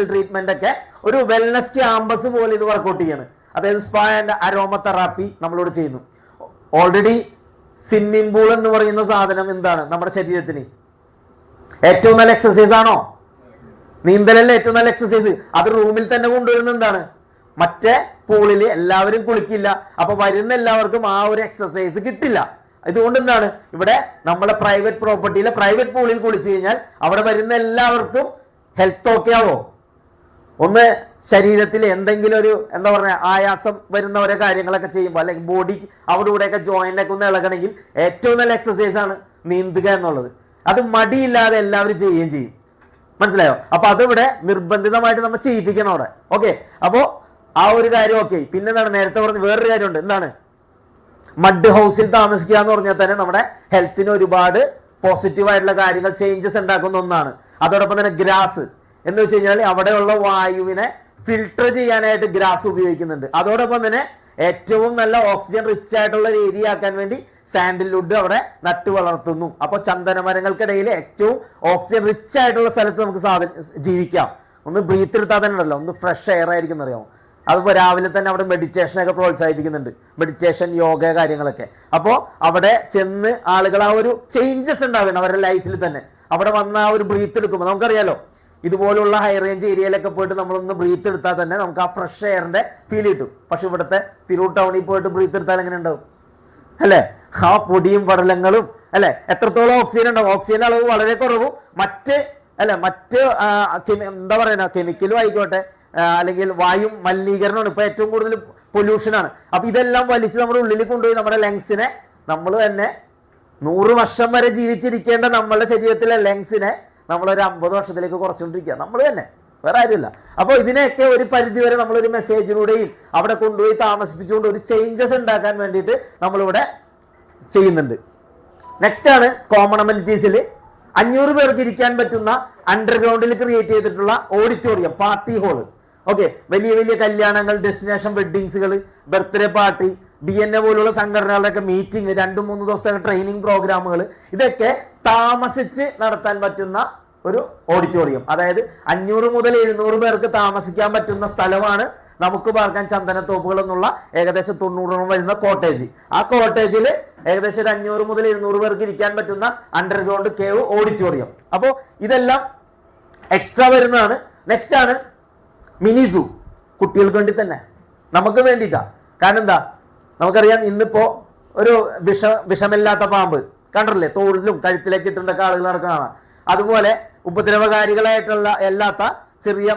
Treatment ഒക്കെ ഒരു wellness campus പോലെ ഇത് വർക്ക്ഔട്ട് ചെയ്യാണ്. അതായത് സ്പാ ആൻഡ് അരോമ തെറാപ്പി നമ്മളോട് ചെയ്യുന്നു. ഓൾറെഡി സ്വിമ്മിംഗ് പൂൾ എന്ന് പറയുന്ന സാധനം എന്താണ് നമ്മുടെ ശരീരത്തിന് ഏറ്റവും നല്ല എക്സസൈസ് ആണോ? നീന്തലല്ലേ ഏറ്റവും നല്ല എക്സസൈസ്. അത് റൂമിൽ തന്നെ കൊണ്ടുവരുന്ന എന്താണ്, മറ്റേ പൂളിൽ എല്ലാവരും കുളിക്കില്ല. അപ്പൊ വരുന്ന എല്ലാവർക്കും ആ ഒരു എക്സസൈസ് കിട്ടില്ല. ഇതുകൊണ്ട് എന്താണ്, ഇവിടെ നമ്മളെ പ്രൈവറ്റ് പ്രോപ്പർട്ടിയിലെ പ്രൈവറ്റ് പൂളിൽ കുളിച്ചു കഴിഞ്ഞാൽ അവിടെ വരുന്ന എല്ലാവർക്കും ഹെൽത്ത് ഓക്കെ ആവോ? ഒന്ന് ശരീരത്തിൽ എന്തെങ്കിലും ഒരു എന്താ പറയുക ആയാസം വരുന്ന ഓരോ കാര്യങ്ങളൊക്കെ ചെയ്യുമ്പോൾ അല്ലെങ്കിൽ ബോഡി അവിടെ ഇവിടെയൊക്കെ ജോയിൻ്റൊക്കെ ഒന്ന് ഇളകണമെങ്കിൽ ഏറ്റവും നല്ല എക്സസൈസ് ആണ് നീന്തുക എന്നുള്ളത്. അത് മടിയില്ലാതെ എല്ലാവരും ചെയ്യുകയും ചെയ്യും. മനസ്സിലായോ? അപ്പൊ അതിവിടെ നിർബന്ധിതമായിട്ട് നമ്മൾ ചെയ്യിപ്പിക്കണം അവിടെ. ഓക്കെ, അപ്പോ ആ ഒരു കാര്യം ഓക്കെ. പിന്നെ എന്താണ്, നേരത്തെ പറഞ്ഞ വേറൊരു കാര്യമുണ്ട്. എന്താണ്, മഡ് ഹൗസിൽ താമസിക്കുക എന്ന് പറഞ്ഞാൽ തന്നെ നമ്മുടെ ഹെൽത്തിന് ഒരുപാട് പോസിറ്റീവായിട്ടുള്ള കാര്യങ്ങൾ ചേഞ്ചസ് ഉണ്ടാക്കുന്ന ഒന്നാണ്. അതോടൊപ്പം തന്നെ ഗ്രാസ് എന്ന് വെച്ച് കഴിഞ്ഞാൽ അവിടെയുള്ള വായുവിനെ ഫിൽട്ടർ ചെയ്യാനായിട്ട് ഗ്രാസ് ഉപയോഗിക്കുന്നുണ്ട്. അതോടൊപ്പം തന്നെ ഏറ്റവും നല്ല ഓക്സിജൻ റിച്ച് ആയിട്ടുള്ള ഒരു ഏരിയ ആക്കാൻ വേണ്ടി സാൻഡിൽവുഡ് അവിടെ നട്ടു വളർത്തുന്നു. അപ്പൊ ചന്ദനമരങ്ങൾക്കിടയിൽ ഏറ്റവും ഓക്സിജൻ റിച്ച് ആയിട്ടുള്ള സ്ഥലത്ത് നമുക്ക് ജീവിക്കാം. ഒന്ന് ബ്രീത്ത് എടുത്താൽ തന്നെ ഉണ്ടല്ലോ, ഒന്ന് ഫ്രഷ് എയർ ആയിരിക്കും അറിയാമോ. അതിപ്പോൾ രാവിലെ തന്നെ അവിടെ മെഡിറ്റേഷനൊക്കെ പ്രോത്സാഹിപ്പിക്കുന്നുണ്ട്, മെഡിറ്റേഷൻ യോഗ കാര്യങ്ങളൊക്കെ. അപ്പോൾ അവിടെ ചെന്ന് ആളുകൾ ആ ഒരു ചേഞ്ചസ് ഉണ്ടാകണം അവരുടെ ലൈഫിൽ തന്നെ. അവിടെ വന്ന ആ ഒരു ബ്രീത്ത് എടുക്കുമ്പോൾ നമുക്കറിയാലോ, ഇതുപോലുള്ള ഹൈ റേഞ്ച് ഏരിയയിലൊക്കെ പോയിട്ട് നമ്മളൊന്ന് ബ്രീത്ത് എടുത്താൽ തന്നെ നമുക്ക് ആ ഫ്രഷ് എയറിന്റെ ഫീൽ കിട്ടും. പക്ഷെ ഇവിടുത്തെ തിരൂർ ടൗണിൽ പോയിട്ട് ബ്രീത്ത് എടുത്താൽ എങ്ങനെ ഉണ്ടാവും അല്ലേ? ആ പൊടിയും പടലങ്ങളും അല്ലെ, എത്രത്തോളം ഓക്സിജൻ ഉണ്ടാവും? ഓക്സിജന്റെ അളവ് വളരെ കുറവും. മറ്റ് എന്താ പറയുക കെമിക്കലും ആയിക്കോട്ടെ അല്ലെങ്കിൽ വായു മലിനീകരണമാണ് ഇപ്പൊ ഏറ്റവും കൂടുതൽ പൊല്യൂഷനാണ്. അപ്പൊ ഇതെല്ലാം വലിച്ച് നമ്മുടെ ഉള്ളിൽ കൊണ്ടുപോയി നമ്മുടെ ലങ്സിനെ, നമ്മൾ തന്നെ 100 വർഷം വരെ ജീവിച്ചിരിക്കേണ്ട നമ്മളുടെ ശരീരത്തിലെ ലങ്സിനെ നമ്മളൊരു 50 വർഷത്തിലേക്ക് കുറച്ചുകൊണ്ടിരിക്കുക നമ്മൾ തന്നെ, വേറെ ആരുമില്ല. അപ്പോൾ ഇതിനെയൊക്കെ ഒരു പരിധി വരെ നമ്മളൊരു മെസ്സേജിലൂടെയും അവിടെ കൊണ്ടുപോയി താമസിപ്പിച്ചുകൊണ്ട് ഒരു ചേഞ്ചസ് ഉണ്ടാക്കാൻ വേണ്ടിയിട്ട് നമ്മളിവിടെ ചെയ്യുന്നുണ്ട്. നെക്സ്റ്റ് ആണ് കോമൺ അമ്യൂണിറ്റീസിൽ 500 പേർക്ക് ഇരിക്കാൻ പറ്റുന്ന അണ്ടർഗ്രൗണ്ടിൽ ക്രിയേറ്റ് ചെയ്തിട്ടുള്ള ഓഡിറ്റോറിയം, പാർട്ടി ഹോള്. ഓക്കെ, വലിയ വലിയ കല്യാണങ്ങൾ, ഡെസ്റ്റിനേഷൻ വെഡ്ഡിങ്സുകൾ, ബർത്ത്ഡേ പാർട്ടി, BNA പോലുള്ള സംഘടനകളുടെയൊക്കെ മീറ്റിംഗ്, 2-3 ദിവസത്തെ ട്രെയിനിങ് പ്രോഗ്രാമുകൾ, ഇതൊക്കെ താമസിച്ച് നടത്താൻ പറ്റുന്ന ഒരു ഓഡിറ്റോറിയം. അതായത് 500 മുതൽ 700 പേർക്ക് താമസിക്കാൻ പറ്റുന്ന സ്ഥലമാണ് നമുക്ക് പാർക്കാൻ ചന്ദനത്തോപ്പുകൾ എന്നുള്ള ഏകദേശം 90 വരുന്ന കോട്ടേജ്. ആ കോട്ടേജിൽ ഏകദേശം 500 മുതൽ 700 പേർക്ക് ഇരിക്കാൻ പറ്റുന്ന അണ്ടർഗ്രൗണ്ട് കേവ് ഓഡിറ്റോറിയം. അപ്പോൾ ഇതെല്ലാം എക്സ്ട്രാ വരുന്നതാണ്. നെക്സ്റ്റ് ആണ് മിനി സൂ. കുട്ടികൾക്ക് വേണ്ടി തന്നെ, നമുക്ക് വേണ്ടിയിട്ടാ. കാരണം എന്താ, നമുക്കറിയാം ഇന്നിപ്പോ ഒരു വിഷമില്ലാത്ത പാമ്പ് കണ്ടിട്ടില്ലേ, തോളിലും കഴുത്തിലേക്ക് ഇട്ടുണ്ടൊക്കെ ആളുകൾ നടക്കുന്നതാണ്. അതുപോലെ ഉപദ്രവകാരികളായിട്ടുള്ള അല്ലാത്ത ചെറിയ